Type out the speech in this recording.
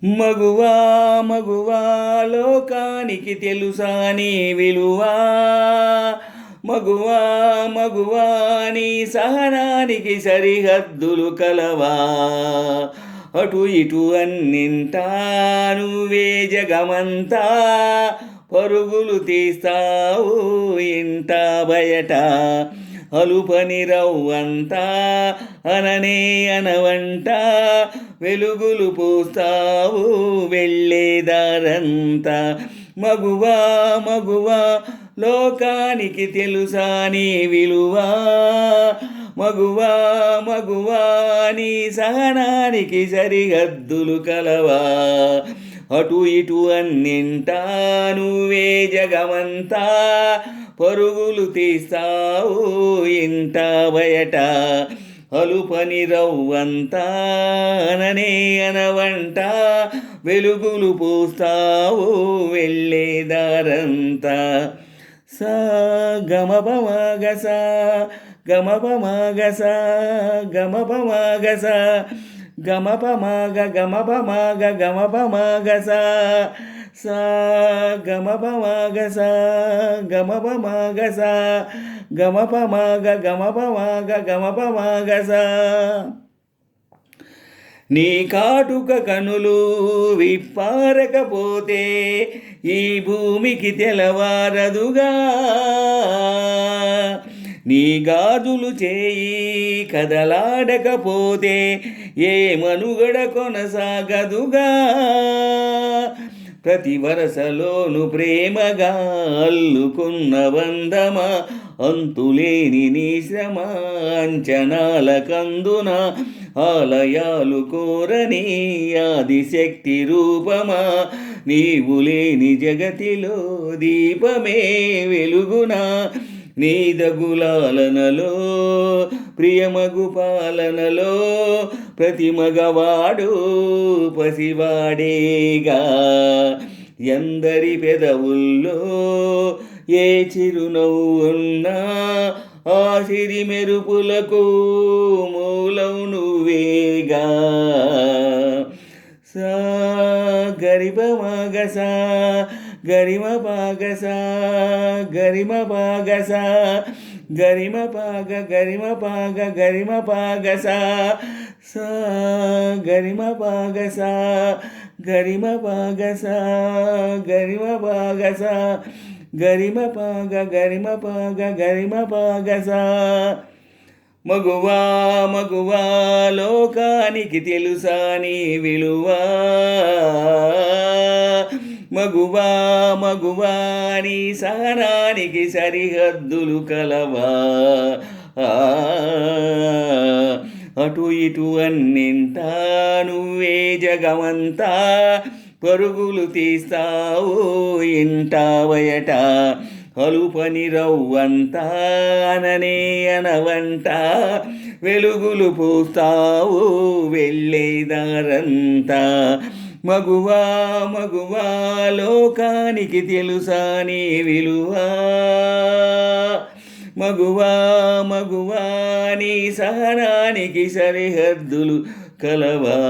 మగువా మగువా లోకానికి తెలుసా నీ విలువా. మగువా మగువా నీ సహనానికి సరిహద్దులు కలవా. అటు ఇటు అన్నింటా నువ్వే జగమంతా పరుగులు తీస్తావు ఇంట బయట. అలుపని రవ్వంతా అననే అనవంట వెలుగులు పూస్తావు వెళ్ళేదారంతా. మగువా మగువా లోకానికి తెలుసా నీ విలువా. మగువా మగువా నీ సహనానికి సరిహద్దులు కలవా. అటు ఇటు అన్నింటా నువ్వే జగమంతా పరుగులు తీస్తావు ఇంట బయట. అలుపని రవ్వంతా అననే అనవంట వెలుగులు పూస్తావు వెళ్ళేదారంతా. సా గమపమగస గమపమగస గమపమగస గమపమగ గమపమగ గమపమగస సా గమపమగస గమపమగస గమపమగ గమపమగ గమపమగస. నీ కాటుక కనులు విప్పారకపోతే ఈ భూమికి తెలవారదుగా. నీ గాజులు చేయి కదలాడకపోతే ఏ మనుగడ కొనసాగదుగా. ప్రతి వరసలోను ప్రేమగా అల్లుకున్న బంధమా అంతులేని నీ శ్రమ అంచనాల కందున ఆలయాలు కోరని ఆదిశక్తి రూపమా. నీవు లేని జగతిలో దీపమే వెలుగునా. నీ దగులాలనలో ప్రియమగు పాలనలో ప్రతి మగవాడు పసివాడేగా. ఎందరి పెదవుల్లో ఏ చిరునవ్వున్నా ఆ సిరి మెరుపులకు మూలం నువ్వేగా. సా గరిపమగస గరిమపగస గరిమపగస గరిమపగ గరిమపగ గరిమపగస సా గరిమపగస గరిమపగస గరిమపగస గరిమపగ గరిమపగ గరిమపగస. మగువా మగువా లోకానికి తెలుసా నీ విలువా. మగువా మగువా నీ సహనానికి సరిహద్దులు కలవా. అటు ఇటు అన్నింటా నువ్వే జగమంతా పరుగులు తీస్తావు ఇంట బయట. అలుపని రవ్వంతా అననే అనవంట వెలుగులు పూస్తావు వెళ్ళేదారంతా. మగువా మగువా లోకానికి తెలుసా నీ విలువా. మగువా మగువా నీ సహనానికి సరిహద్దులు కలవా.